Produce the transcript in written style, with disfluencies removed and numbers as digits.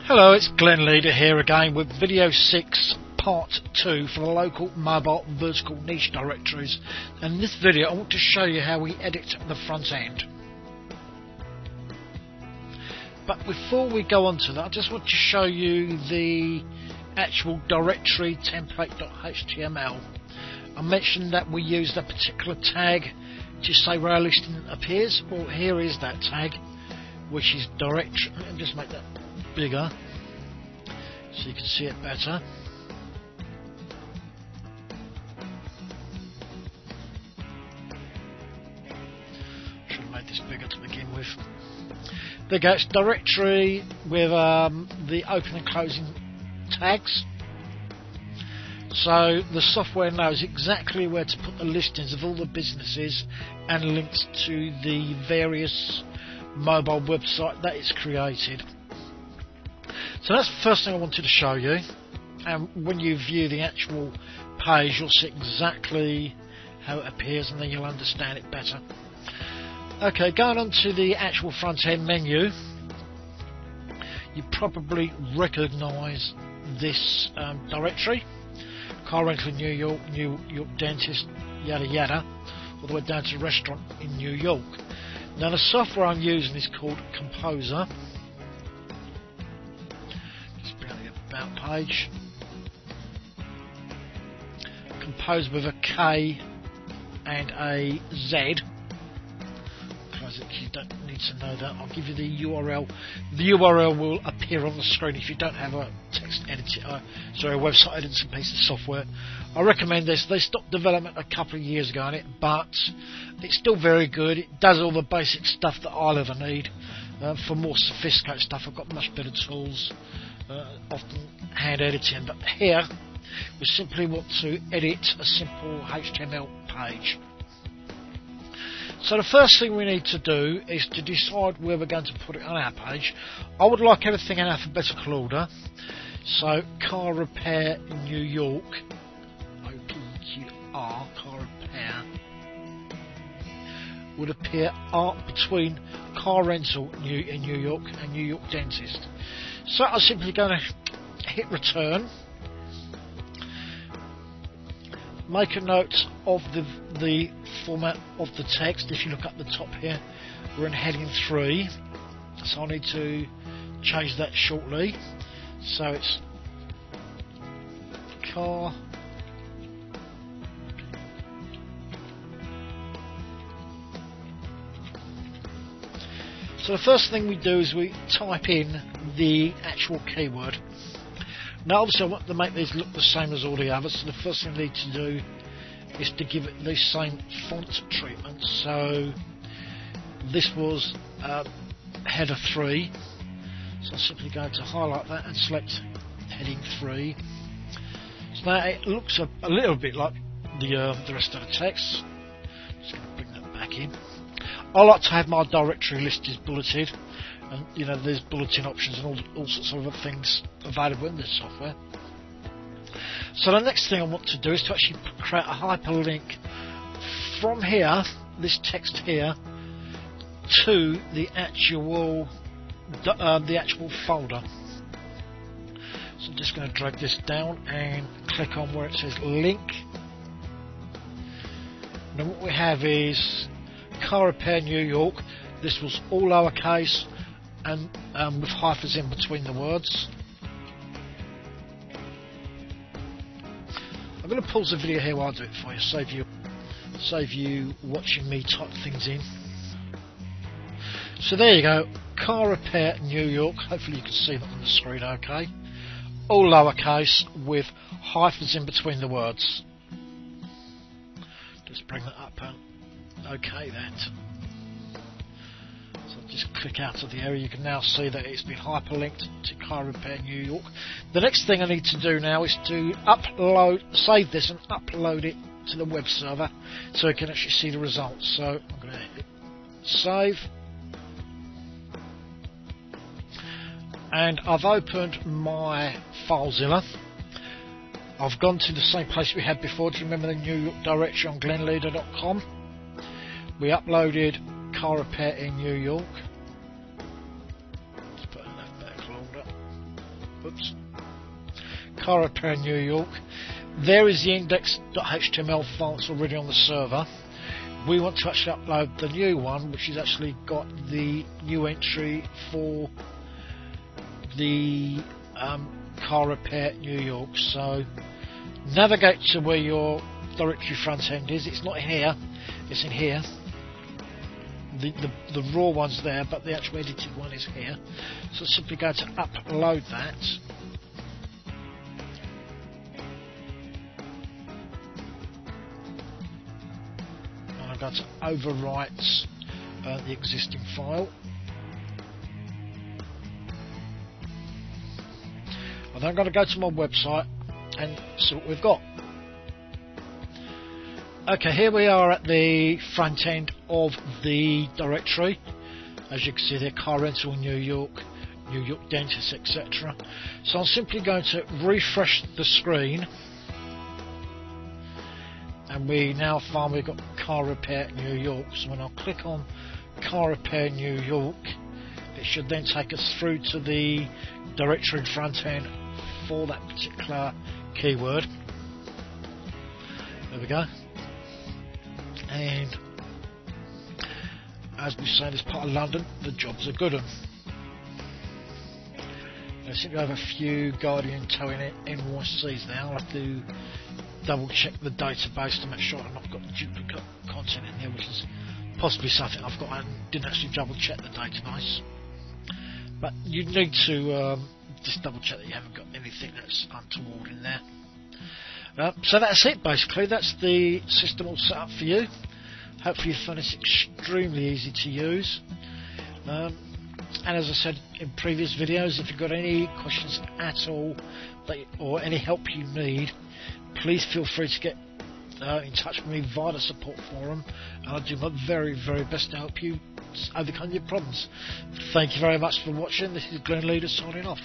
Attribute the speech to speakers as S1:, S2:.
S1: Hello, it's Glenn Leader here again with video 6 part 2 for the local mobile vertical niche directories, and in this video I want to show you how we edit the front end. But before we go on to that, I just want to show you the actual directory template.html. I mentioned that we used a particular tag to say where our listing appears. Well, here is that tag, which is directory. Let me just make that bigger so you can see it better. Should have made this bigger to begin with. There you go, it's directory with the open and closing tags. So the software knows exactly where to put the listings of all the businesses and links to the various mobile website that it's created. So that's the first thing I wanted to show you, and when you view the actual page you'll see exactly how it appears, and then you'll understand it better. Okay, going on to the actual front end menu, you probably recognise this directory: car rental in New York dentist, yada yada, all the way down to restaurant in New York. Now the software I'm using is called Composer. Just bring up the about page. Composer with a K and a Z. You don't need to know that. I'll give you the URL. The URL will appear on the screen if you don't have a text editor, a website editing piece of software. I recommend this. They stopped development a couple of years ago on it, but it's still very good. It does all the basic stuff that I'll ever need. For more sophisticated stuff, I've got much better tools, often hand editing. But here, we simply want to edit a simple HTML page. So the first thing we need to do is to decide where we're going to put it on our page. I would like everything in alphabetical order. So car repair in New York, OPQR, car repair, would appear between car rental in New York and New York dentist. So I'm simply going to hit return. Make a note of the format of the text. If you look up the top here, we're in heading 3, so I need to change that shortly. So it's car So the first thing we do is we type in the actual keyword. Now obviously I want to make these look the same as all the others, so the first thing I need to do is to give it the same font treatment. So this was header 3, so I'm simply going to highlight that and select heading 3. So now it looks a little bit like the rest of the text. Just going to bring that back in. I like to have my directory list is bulleted, and you know there's bulletin options and all sorts of other things available in this software. So the next thing I want to do is to actually create a hyperlink from here, this text here, to the actual folder. So I'm just going to drag this down and click on where it says link. Now what we have is car repair New York. This was all lowercase and with hyphens in between the words. I'm going to pause the video here while I do it for you, save you watching me type things in. So there you go, car repair New York. Hopefully you can see that on the screen okay. All lowercase with hyphens in between the words. Just bring that up and okay that. So just click out of the area. You can now see that it's been hyperlinked to car repair New York. The next thing I need to do now is to save this and upload it to the web server so we can actually see the results. So I'm going to hit save, and I've opened my FileZilla. I've gone to the same place we had before. Do you remember the New York directory on glenleader.com? We uploaded car repair in New York. Let's put it in alphabetical order. Oops. Car Repair New York. There is the index.html file that's already on the server. We want to actually upload the new one, which has actually got the new entry for the Car Repair New York. So navigate to where your directory front end is. It's not in here, it's in here. The raw one's there, but the actual edited one is here. So simply go to upload that. And I'm going to overwrite the existing file. And then I'm going to go to my website and see what we've got. Okay, here we are at the front end of the directory. As you can see there, car rental New York, New York dentist, etc. So I'm simply going to refresh the screen, and we now find we've got Car Repair New York. So when I click on Car Repair New York, it should then take us through to the directory front end for that particular keyword. There we go. And as we say in this part of London, the job's a good one. I seem to have a few Guardian towing NYCs now. I'll have to double check the database to make sure I've not got duplicate content in there, which is possibly something I've got. I didn't actually double check the database. But you need to just double check that you haven't got anything that's untoward in there. So that's it basically. That's the system all set up for you. Hopefully you find this extremely easy to use. And as I said in previous videos, if you've got any questions at all or any help you need, please feel free to get in touch with me via the support forum, and I'll do my very, very best to help you overcome your problems. Thank you very much for watching. This is Glenn Leader signing off.